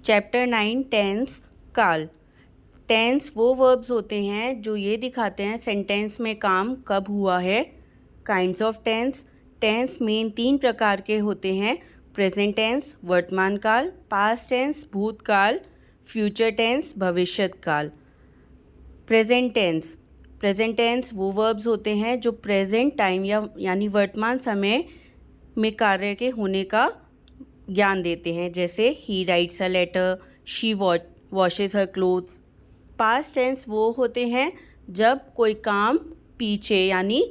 Chapter 9 tense काल। Tense वो verbs होते हैं जो ये दिखाते हैं सेंटेंस में काम कब हुआ है। Kinds of tense. Tense main 3 प्रकार के होते हैं, प्रेजेंट टेंस वर्तमान काल, पास्ट टेंस भूतकाल, फ्यूचर टेंस भविष्यत काल। Present tense. प्रेजेंट टेंस वो वर्ब्स होते हैं जो प्रेजेंट टाइम यानी वर्तमान समय में कार्य के होने का ज्ञान देते हैं, जैसे he writes a letter, she washes her clothes. Past tense वो होते हैं जब कोई काम पीछे यानी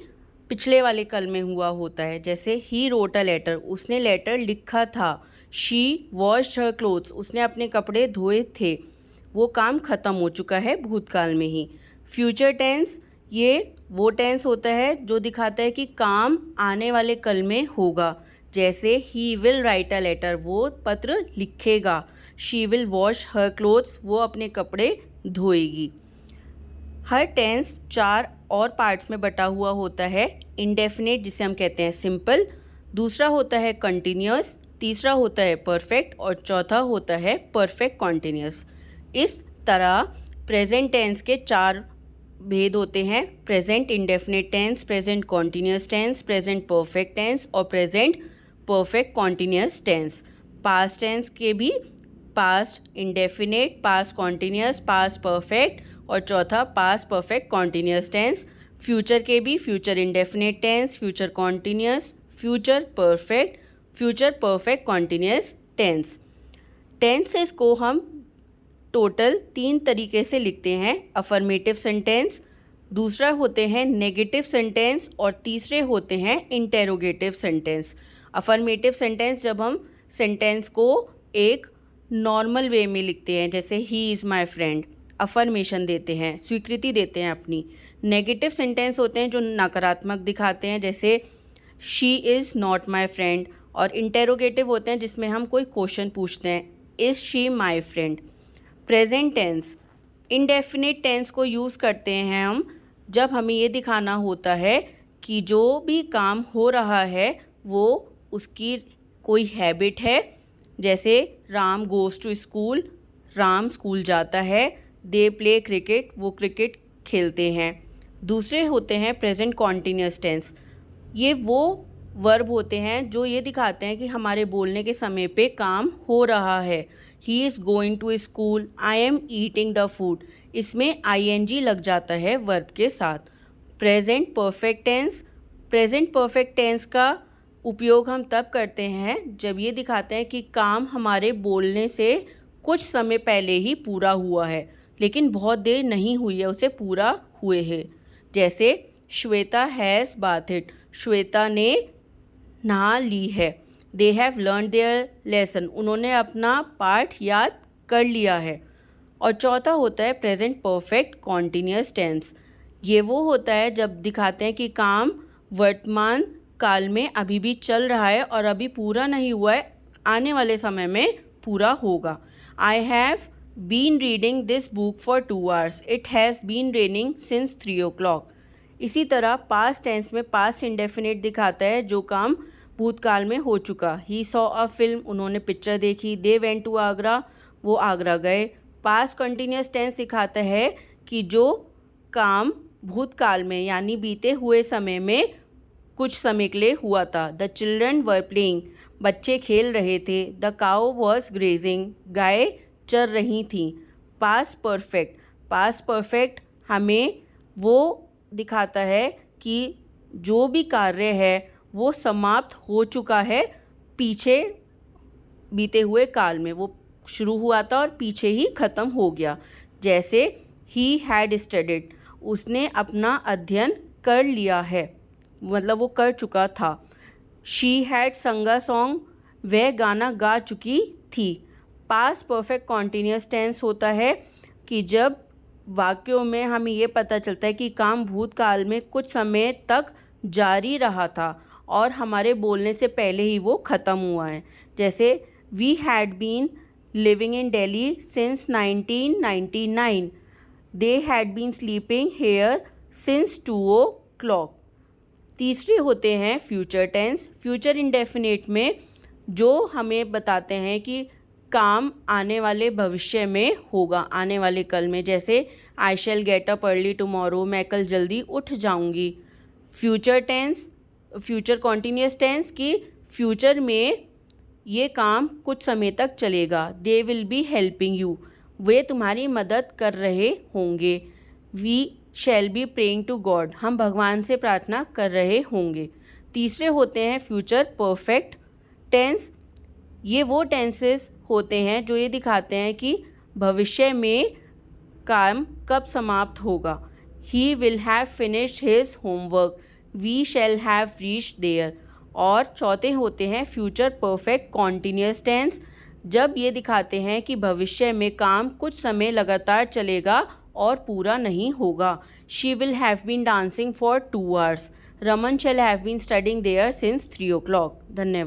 पिछले वाले कल में हुआ होता है, जैसे ही रोट अ लेटर, उसने लेटर लिखा था। शी वॉश्ड हर क्लोथ्स, उसने अपने कपड़े धोए थे, वो काम ख़त्म हो चुका है भूतकाल में ही। फ्यूचर टेंस ये वो टेंस होता है जो दिखाता है कि काम आने वाले कल में होगा, जैसे he will write a letter, वो पत्र लिखेगा। She will wash her clothes, वो अपने कपड़े धोएगी। हर टेंस 4 और पार्ट्स में बटा हुआ होता है। इंडेफिनिट जिसे हम कहते हैं सिंपल, दूसरा होता है कंटिन्यूअस, तीसरा होता है परफेक्ट और चौथा होता है परफेक्ट कॉन्टिन्यूअस। इस तरह प्रेजेंट टेंस के 4 भेद होते हैं, present indefinite tense, present continuous tense, present perfect tense और present perfect continuous tense. Past tense के भी past indefinite, past continuous, past perfect और चौथा past perfect continuous tense. Future के भी future indefinite tense, future continuous, future perfect continuous tense. Tenses को हम total 3 तरीके से लिखते हैं, अफर्मेटिव सेंटेंस, दूसरा होते हैं नेगेटिव सेंटेंस और तीसरे होते हैं इंटेरोगेटिव सेंटेंस। अफर्मेटिव सेंटेंस जब हम सेंटेंस को एक नॉर्मल वे में लिखते हैं, जैसे he is my friend, affirmation देते हैं, स्वीकृति देते हैं अपनी। नेगेटिव सेंटेंस होते हैं जो नकारात्मक दिखाते हैं, जैसे she is not my friend. और इंटेरोगेटिव होते हैं जिसमें हम कोई क्वेश्चन पूछते हैं, is she my friend. Present tense indefinite tense को यूज़ करते हैं हम जब हमें ये दिखाना होता है कि जो भी काम हो रहा है वो उसकी कोई हैबिट है, जैसे Ram goes to school, Ram school जाता है। दे प्ले क्रिकेट, वो क्रिकेट खेलते हैं। दूसरे होते हैं प्रेजेंट कॉन्टिन्यूअस टेंस, ये वो वर्ब होते हैं जो ये दिखाते हैं कि हमारे बोलने के समय पे काम हो रहा है। He is going to school, I am eating the food, इसमें आईएनजी लग जाता है वर्ब के साथ। Present perfect tense, present perfect tense का उपयोग हम तब करते हैं जब ये दिखाते हैं कि काम हमारे बोलने से कुछ समय पहले ही पूरा हुआ है, लेकिन बहुत देर नहीं हुई है उसे पूरा हुए है। जैसे श्वेता हैज़ बाथेड, श्वेता ने नहा ली है। They have learn their lesson, उन्होंने अपना पाठ याद कर लिया है। और चौथा होता है प्रेजेंट परफेक्ट कॉन्टिन्यूअस टेंस, ये वो होता है जब दिखाते हैं कि काम वर्तमान काल में अभी भी चल रहा है और अभी पूरा नहीं हुआ है, आने वाले समय में पूरा होगा। I have been reading this book for 2 hours, it has been raining since 3 o'clock। इसी तरह पास्ट टेंस में पास्ट इंडेफिनिट दिखाता है जो काम भूतकाल में हो चुका। ही सॉ अ फिल्म, उन्होंने पिक्चर देखी। दे वेंट टू आगरा, वो आगरा गए। पास्ट कंटिन्यूअस टेंस दिखाता है कि जो काम भूतकाल में यानी बीते हुए समय में कुछ समय के लिए हुआ था। द चिल्ड्रन वर प्लेइंग, बच्चे खेल रहे थे। द काउ वॉज ग्रेजिंग, गाय चर रही थीं। पास्ट परफेक्ट, पास्ट परफेक्ट हमें वो दिखाता है कि जो भी कार्य है वो समाप्त हो चुका है, पीछे बीते हुए काल में वो शुरू हुआ था और पीछे ही ख़त्म हो गया। जैसे ही हैड स्टडीड, उसने अपना अध्ययन कर लिया है, मतलब वो कर चुका था। शी हैड संग अ सॉन्ग, वह गाना गा चुकी थी। पास्ट परफेक्ट कॉन्टिन्यूअस टेंस होता है कि जब वाक्यों में हमें ये पता चलता है कि काम भूतकाल में कुछ समय तक जारी रहा था और हमारे बोलने से पहले ही वो ख़त्म हुआ है। जैसे we had been living in Delhi since 1999, they had been sleeping here since 2 o'clock। तीसरे होते हैं फ्यूचर टेंस, फ्यूचर इंडेफिनिट में जो हमें बताते हैं कि काम आने वाले भविष्य में होगा, आने वाले कल में। जैसे I shall get up early tomorrow, मैं कल जल्दी उठ जाऊंगी। Future tense, future continuous tense की फ्यूचर में ये काम कुछ समय तक चलेगा। They will be helping you, वे तुम्हारी मदद कर रहे होंगे। We shall be praying to God, हम भगवान से प्रार्थना कर रहे होंगे। तीसरे होते हैं फ्यूचर परफेक्ट टेंस। ये वो टेंसेस होते हैं जो ये दिखाते हैं कि भविष्य में काम कब समाप्त होगा। He will have finished his homework, we shall have reached there. और चौथे होते हैं फ्यूचर परफेक्ट कॉन्टीन्यूअस टेंस, जब ये दिखाते हैं कि भविष्य में काम कुछ समय लगातार चलेगा और पूरा नहीं होगा। She will have been dancing for 2 hours, Raman shall have been studying there since 3 o'clock। धन्यवाद।